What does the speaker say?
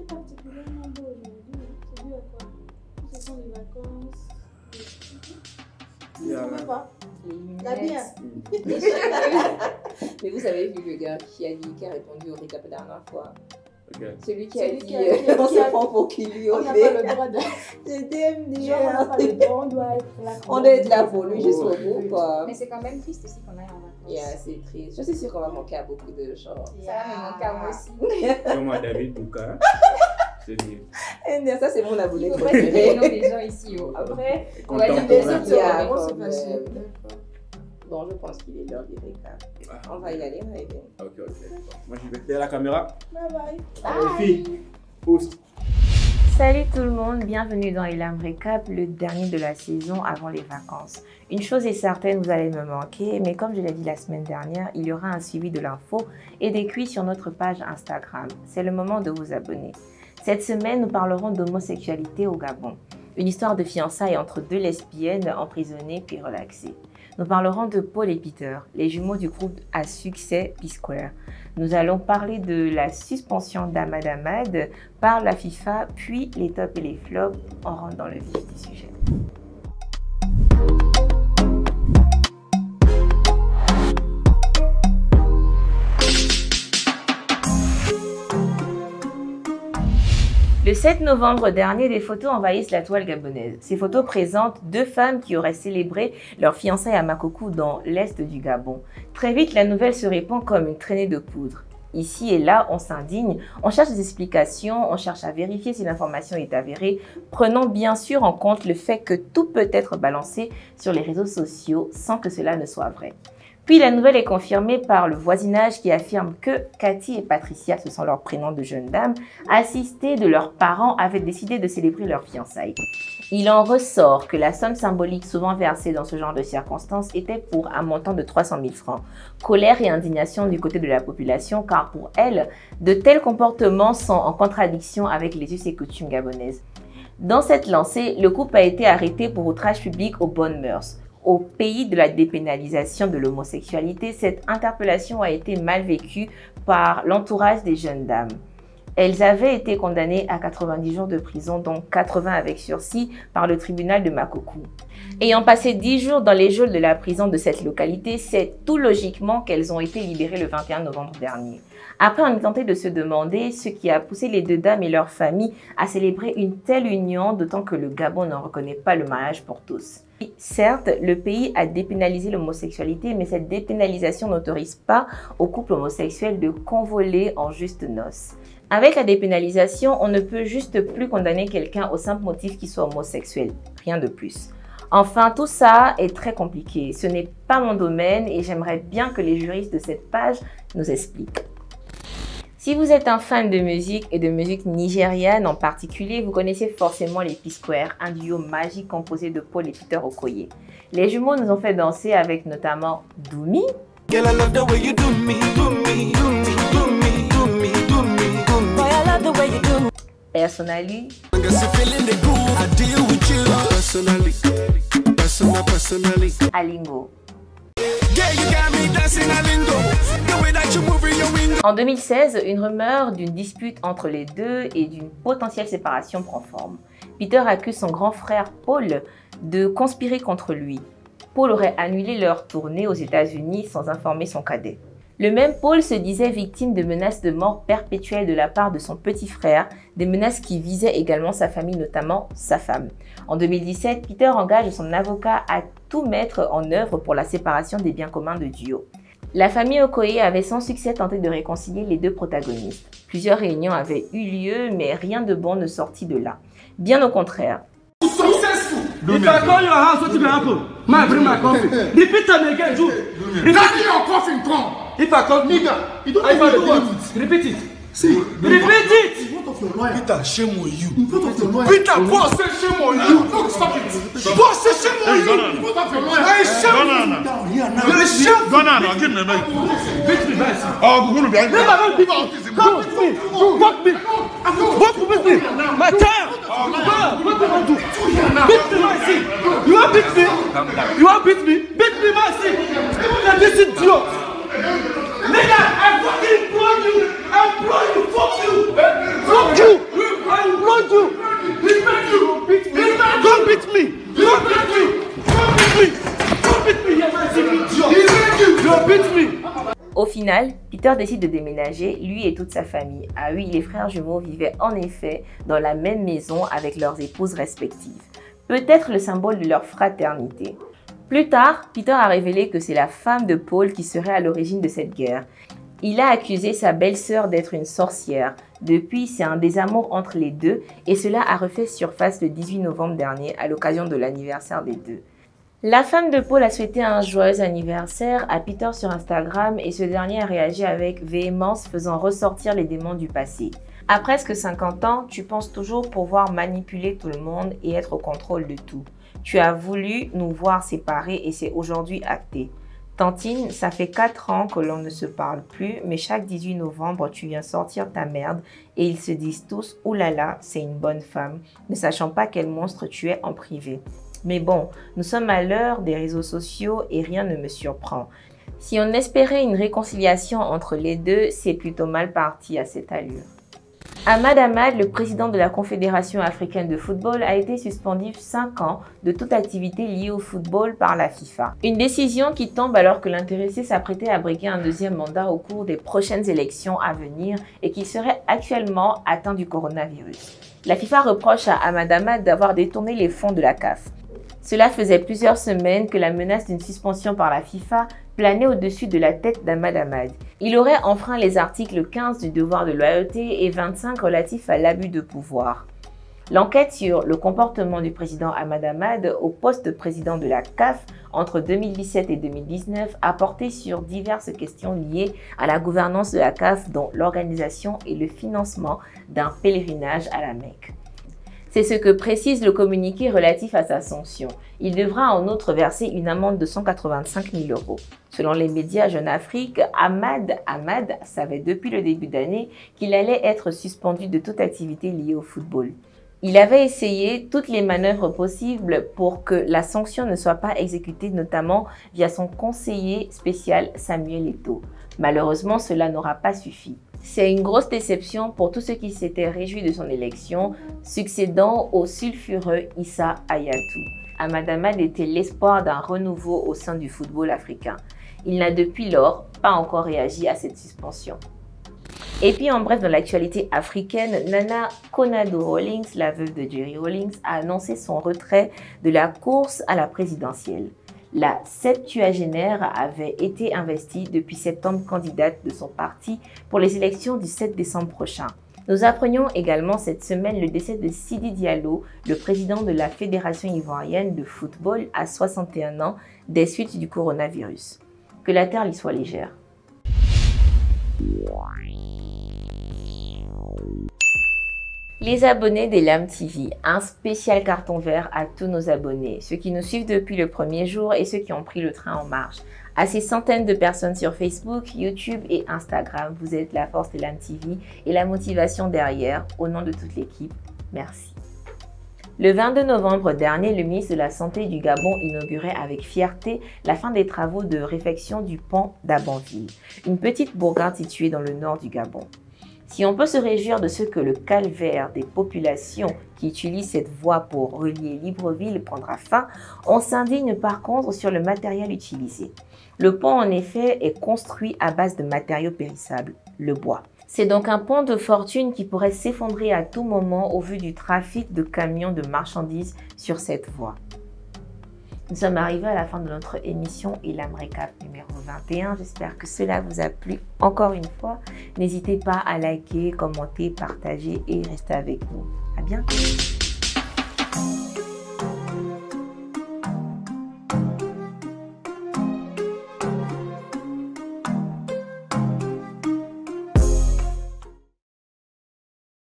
C'est particulièrement beau aujourd'hui. C'est dû à quoi? Ce sont les vacances. Yeah. Je ne sais pas. La bière. Mais vous avez vu le gars qui a répondu au récap la dernière fois. Okay. Celui qui a Celui dit qui a- on se prend pour qui lui On n'a pas le droit de. C'était Genre, on n'a pas le droit, on doit être là. On doit être là pour lui jusqu'au bout, quoi. Mais c'est quand même triste aussi qu'on aille en vacances. Yeah, c'est triste. Je suis sûre qu'on va manquer à beaucoup de gens. Ça va me manquer à moi aussi. Comme moi, David Bouka. C'est bien. Et ça, c'est mon abonné Il faut pas citer préféré. les noms des gens ici. Après, on va dire Contemporain. des autres. Yeah, Comment c'est comme, facile? Bon, je pense qu'il est l'heure du récap. On va y aller, Raven. Ok. Moi, je vais faire la caméra. Bye bye. Les filles, post. Salut tout le monde, bienvenue dans Elam Récap, le dernier de la saison avant les vacances. Une chose est certaine, vous allez me manquer, mais comme je l'ai dit la semaine dernière, il y aura un suivi de l'info et des quiz sur notre page Instagram. C'est le moment de vous abonner. Cette semaine, nous parlerons d'homosexualité au Gabon. Une histoire de fiançailles entre deux lesbiennes emprisonnées puis relaxées. Nous parlerons de Paul et Peter, les jumeaux du groupe à succès P-Square. Nous allons parler de la suspension d'Ahmad Ahmad par la FIFA, puis les tops et les flops. On rentre dans le vif du sujet. Le 7 novembre dernier, des photos envahissent la toile gabonaise. Ces photos présentent deux femmes qui auraient célébré leur fiançailles à Makokou dans l'est du Gabon. Très vite, la nouvelle se répand comme une traînée de poudre. Ici et là, on s'indigne, on cherche des explications, on cherche à vérifier si l'information est avérée, prenant bien sûr en compte le fait que tout peut être balancé sur les réseaux sociaux sans que cela ne soit vrai. Puis la nouvelle est confirmée par le voisinage qui affirme que Cathy et Patricia, ce sont leurs prénoms de jeunes dames, assistées de leurs parents, avaient décidé de célébrer leurs fiançailles. Il en ressort que la somme symbolique souvent versée dans ce genre de circonstances était pour un montant de 300 000 francs. Colère et indignation du côté de la population car pour elle, de tels comportements sont en contradiction avec les us et coutumes gabonaises. Dans cette lancée, le couple a été arrêté pour outrage public aux bonnes mœurs. Au pays de la dépénalisation de l'homosexualité, cette interpellation a été mal vécue par l'entourage des jeunes dames. Elles avaient été condamnées à 90 jours de prison, dont 80 avec sursis, par le tribunal de Makokou. Ayant passé 10 jours dans les geôles de la prison de cette localité, c'est tout logiquement qu'elles ont été libérées le 21 novembre dernier. Après, on est tenté de se demander ce qui a poussé les deux dames et leurs familles à célébrer une telle union, d'autant que le Gabon n'en reconnaît pas le mariage pour tous. Certes, le pays a dépénalisé l'homosexualité, mais cette dépénalisation n'autorise pas aux couples homosexuels de convoler en juste noces. Avec la dépénalisation, on ne peut juste plus condamner quelqu'un au simple motif qu'il soit homosexuel, rien de plus. Enfin, tout ça est très compliqué. Ce n'est pas mon domaine et j'aimerais bien que les juristes de cette page nous expliquent. Si vous êtes un fan de musique et de musique nigériane en particulier, vous connaissez forcément les P-Square, un duo magique composé de Paul et Peter Okoye. Les jumeaux nous ont fait danser avec notamment Doumi, Personally, Alingo. En 2016, une rumeur d'une dispute entre les deux et d'une potentielle séparation prend forme. Peter accuse son grand frère Paul de conspirer contre lui. Paul aurait annulé leur tournée aux États-Unis sans informer son cadet. Le même Paul se disait victime de menaces de mort perpétuelles de la part de son petit frère, des menaces qui visaient également sa famille, notamment sa femme. En 2017, Peter engage son avocat à tout mettre en œuvre pour la séparation des biens communs de duo. La famille Okoye avait sans succès tenté de réconcilier les deux protagonistes. Plusieurs réunions avaient eu lieu, mais rien de bon ne sortit de là. Bien au contraire. If I call your house, what will happen? Man, bring my coffee. Repeat them again, too. Daddy, your coffin come. If I call Nigga, you don't I know do what what? Repeat it. See, Repeat it. in front of your lawyer. Peter, shame on you. In front of your lawyer. Peter, boss, say shame on you. No, stop it. Boss, say shame on you. In front of your lawyer. I shame Sit down here now. you. Shame. Go now, give me a mic. Beat me, man. Oh, we're gonna be angry. Never let people come with me. Fuck me. What with me? My time. What do I do? Beat me, my seat. You want beat me? You want beat me? Beat me, my seat. Even this idiot. Nigga, I fucking implore you. I implore you. Fuck you. Fuck you. Au final, Peter décide de déménager, lui et toute sa famille. Ah oui, les frères jumeaux vivaient en effet dans la même maison avec leurs épouses respectives. Peut-être le symbole de leur fraternité. Plus tard, Peter a révélé que c'est la femme de Paul qui serait à l'origine de cette guerre. Il a accusé sa belle-sœur d'être une sorcière. Depuis, c'est un désamour entre les deux et cela a refait surface le 18 novembre dernier à l'occasion de l'anniversaire des deux. La femme de Paul a souhaité un joyeux anniversaire à Peter sur Instagram et ce dernier a réagi avec véhémence faisant ressortir les démons du passé. À presque 50 ans, tu penses toujours pouvoir manipuler tout le monde et être au contrôle de tout. Tu as voulu nous voir séparés et c'est aujourd'hui acté. Tantine, ça fait 4 ans que l'on ne se parle plus, mais chaque 18 novembre, tu viens sortir ta merde et ils se disent tous « Oulala, c'est une bonne femme », ne sachant pas quel monstre tu es en privé. Mais bon, nous sommes à l'heure des réseaux sociaux et rien ne me surprend. Si on espérait une réconciliation entre les deux, c'est plutôt mal parti à cette allure. Ahmad Ahmad, le président de la Confédération africaine de football, a été suspendu 5 ans de toute activité liée au football par la FIFA. Une décision qui tombe alors que l'intéressé s'apprêtait à briguer un deuxième mandat au cours des prochaines élections à venir et qui serait actuellement atteint du coronavirus. La FIFA reproche à Ahmad Ahmad d'avoir détourné les fonds de la CAF. Cela faisait plusieurs semaines que la menace d'une suspension par la FIFA planait au-dessus de la tête d'Ahmad Ahmad. Il aurait enfreint les articles 15 du devoir de loyauté et 25 relatifs à l'abus de pouvoir. L'enquête sur le comportement du président Ahmad Ahmad au poste de président de la CAF entre 2017 et 2019 a porté sur diverses questions liées à la gouvernance de la CAF, dont l'organisation et le financement d'un pèlerinage à la Mecque. C'est ce que précise le communiqué relatif à sa sanction. Il devra en outre verser une amende de 185 000 €. Selon les médias Jeune Afrique, Ahmad Ahmad savait depuis le début d'année qu'il allait être suspendu de toute activité liée au football. Il avait essayé toutes les manœuvres possibles pour que la sanction ne soit pas exécutée, notamment via son conseiller spécial Samuel Eto'o. Malheureusement, cela n'aura pas suffi. C'est une grosse déception pour tous ceux qui s'étaient réjouis de son élection, succédant au sulfureux Issa Hayatou. Ahmad Ahmad était l'espoir d'un renouveau au sein du football africain. Il n'a depuis lors pas encore réagi à cette suspension. Et puis en bref, dans l'actualité africaine, Nana Konado-Rawlings, la veuve de Jerry Rawlings, a annoncé son retrait de la course à la présidentielle. La septuagénaire avait été investie depuis septembre candidate de son parti pour les élections du 7 décembre prochain. Nous apprenions également cette semaine le décès de Sidi Diallo, le président de la Fédération ivoirienne de football à 61 ans des suites du coronavirus. Que la terre lui soit légère. Les abonnés d'Elam TV, un spécial carton vert à tous nos abonnés, ceux qui nous suivent depuis le premier jour et ceux qui ont pris le train en marche. À ces centaines de personnes sur Facebook, YouTube et Instagram, vous êtes la force d'Elam TV et la motivation derrière. Au nom de toute l'équipe, merci. Le 22 novembre dernier, le ministre de la Santé du Gabon inaugurait avec fierté la fin des travaux de réfection du pont d'Abanville, une petite bourgade située dans le nord du Gabon. Si on peut se réjouir de ce que le calvaire des populations qui utilisent cette voie pour relier Libreville prendra fin, on s'indigne par contre sur le matériel utilisé. Le pont en effet est construit à base de matériaux périssables, le bois. C'est donc un pont de fortune qui pourrait s'effondrer à tout moment au vu du trafic de camions de marchandises sur cette voie. Nous sommes arrivés à la fin de notre émission Elam Recap numéro 21. J'espère que cela vous a plu encore une fois. N'hésitez pas à liker, commenter, partager et rester avec nous. À bientôt.